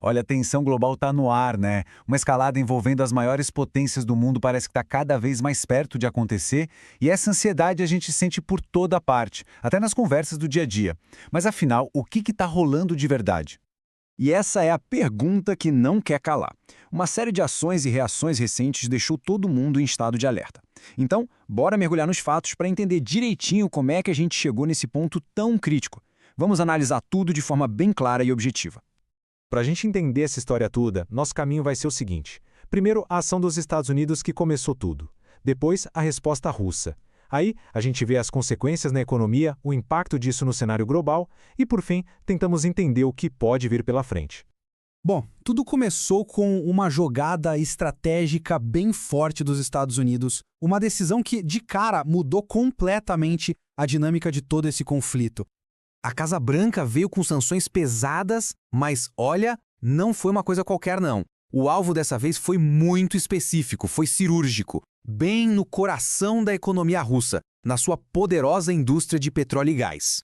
Olha, a tensão global está no ar, né? Uma escalada envolvendo as maiores potências do mundo parece que está cada vez mais perto de acontecer, e essa ansiedade a gente sente por toda parte, até nas conversas do dia a dia. Mas afinal, o que está rolando de verdade? E essa é a pergunta que não quer calar. Uma série de ações e reações recentes deixou todo mundo em estado de alerta. Então, bora mergulhar nos fatos para entender direitinho como é que a gente chegou nesse ponto tão crítico. Vamos analisar tudo de forma bem clara e objetiva. Para a gente entender essa história toda, nosso caminho vai ser o seguinte. Primeiro, a ação dos Estados Unidos que começou tudo. Depois, a resposta russa. Aí, a gente vê as consequências na economia, o impacto disso no cenário global e, por fim, tentamos entender o que pode vir pela frente. Bom, tudo começou com uma jogada estratégica bem forte dos Estados Unidos, uma decisão que, de cara, mudou completamente a dinâmica de todo esse conflito. A Casa Branca veio com sanções pesadas, mas olha, não foi uma coisa qualquer não. O alvo dessa vez foi muito específico, foi cirúrgico, bem no coração da economia russa, na sua poderosa indústria de petróleo e gás.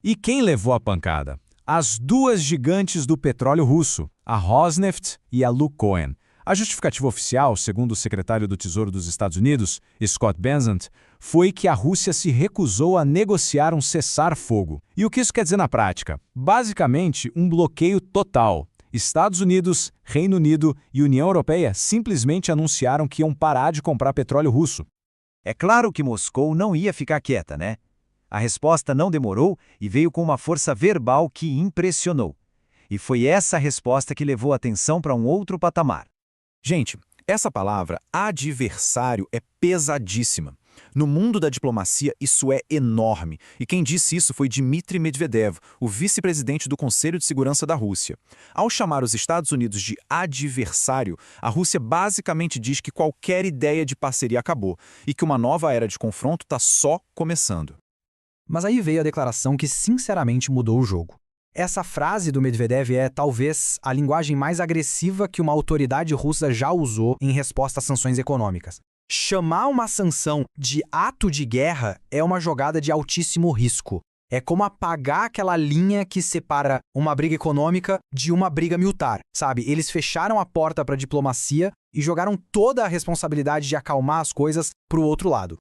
E quem levou a pancada? As duas gigantes do petróleo russo, a Rosneft e a Lukoil. A justificativa oficial, segundo o secretário do Tesouro dos Estados Unidos, Scott Bessent, foi que a Rússia se recusou a negociar um cessar-fogo. E o que isso quer dizer na prática? Basicamente, um bloqueio total. Estados Unidos, Reino Unido e União Europeia simplesmente anunciaram que iam parar de comprar petróleo russo. É claro que Moscou não ia ficar quieta, né? A resposta não demorou e veio com uma força verbal que impressionou. E foi essa resposta que levou a atenção para um outro patamar. Gente, essa palavra adversário é pesadíssima. No mundo da diplomacia, isso é enorme. E quem disse isso foi Dmitry Medvedev, o vice-presidente do Conselho de Segurança da Rússia. Ao chamar os Estados Unidos de adversário, a Rússia basicamente diz que qualquer ideia de parceria acabou e que uma nova era de confronto está só começando. Mas aí veio a declaração que sinceramente mudou o jogo. Essa frase do Medvedev é, talvez, a linguagem mais agressiva que uma autoridade russa já usou em resposta às sanções econômicas. Chamar uma sanção de ato de guerra é uma jogada de altíssimo risco. É como apagar aquela linha que separa uma briga econômica de uma briga militar, sabe? Eles fecharam a porta para a diplomacia e jogaram toda a responsabilidade de acalmar as coisas para o outro lado.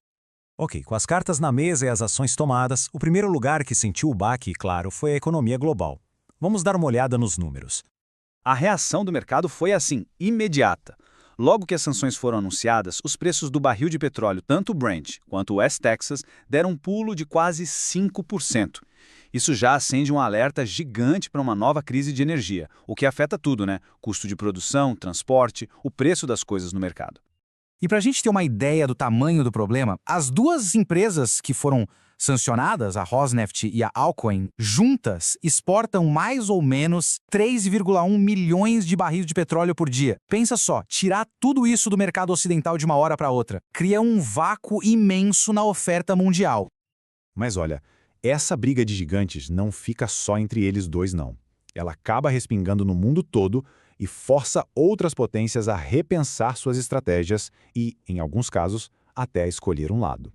Ok, com as cartas na mesa e as ações tomadas, o primeiro lugar que sentiu o baque, claro, foi a economia global. Vamos dar uma olhada nos números. A reação do mercado foi assim, imediata. Logo que as sanções foram anunciadas, os preços do barril de petróleo, tanto o Brent quanto o West Texas, deram um pulo de quase 5%. Isso já acende um alerta gigante para uma nova crise de energia, o que afeta tudo, né? Custo de produção, transporte, o preço das coisas no mercado. E para a gente ter uma ideia do tamanho do problema, as duas empresas que foram sancionadas, a Rosneft e a Lukoil, juntas exportam mais ou menos 3,1 milhões de barris de petróleo por dia. Pensa só, tirar tudo isso do mercado ocidental de uma hora para outra cria um vácuo imenso na oferta mundial. Mas olha, essa briga de gigantes não fica só entre eles dois, não. Ela acaba respingando no mundo todo e força outras potências a repensar suas estratégias e, em alguns casos, até a escolher um lado.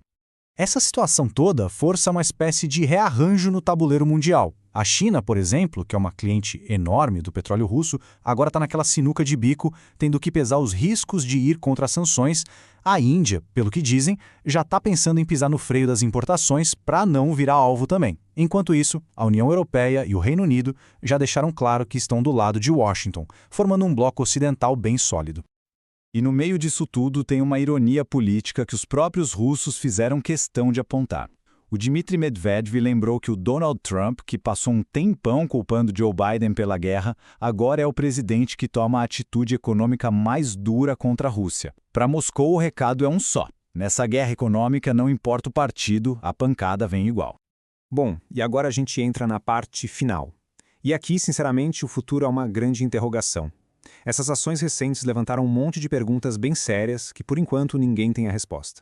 Essa situação toda força uma espécie de rearranjo no tabuleiro mundial. A China, por exemplo, que é uma cliente enorme do petróleo russo, agora está naquela sinuca de bico, tendo que pesar os riscos de ir contra as sanções. A Índia, pelo que dizem, já está pensando em pisar no freio das importações para não virar alvo também. Enquanto isso, a União Europeia e o Reino Unido já deixaram claro que estão do lado de Washington, formando um bloco ocidental bem sólido. E no meio disso tudo tem uma ironia política que os próprios russos fizeram questão de apontar. O Dmitry Medvedev lembrou que o Donald Trump, que passou um tempão culpando Joe Biden pela guerra, agora é o presidente que toma a atitude econômica mais dura contra a Rússia. Para Moscou, o recado é um só. Nessa guerra econômica, não importa o partido, a pancada vem igual. Bom, e agora a gente entra na parte final. E aqui, sinceramente, o futuro é uma grande interrogação. Essas ações recentes levantaram um monte de perguntas bem sérias que, por enquanto, ninguém tem a resposta.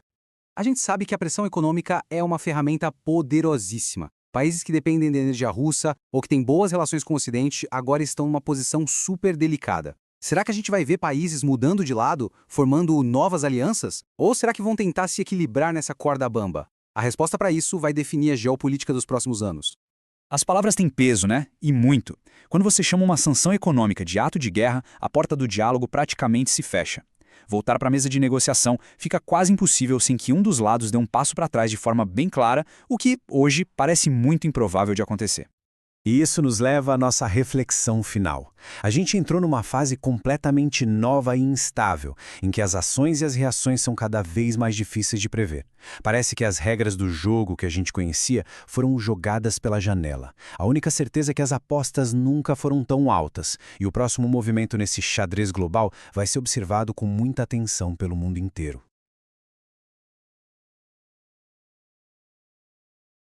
A gente sabe que a pressão econômica é uma ferramenta poderosíssima. Países que dependem da energia russa ou que têm boas relações com o Ocidente agora estão numa posição super delicada. Será que a gente vai ver países mudando de lado, formando novas alianças? Ou será que vão tentar se equilibrar nessa corda bamba? A resposta para isso vai definir a geopolítica dos próximos anos. As palavras têm peso, né? E muito. Quando você chama uma sanção econômica de ato de guerra, a porta do diálogo praticamente se fecha. Voltar para a mesa de negociação fica quase impossível sem que um dos lados dê um passo para trás de forma bem clara, o que, hoje, parece muito improvável de acontecer. E isso nos leva à nossa reflexão final. A gente entrou numa fase completamente nova e instável, em que as ações e as reações são cada vez mais difíceis de prever. Parece que as regras do jogo que a gente conhecia foram jogadas pela janela. A única certeza é que as apostas nunca foram tão altas, e o próximo movimento nesse xadrez global vai ser observado com muita atenção pelo mundo inteiro.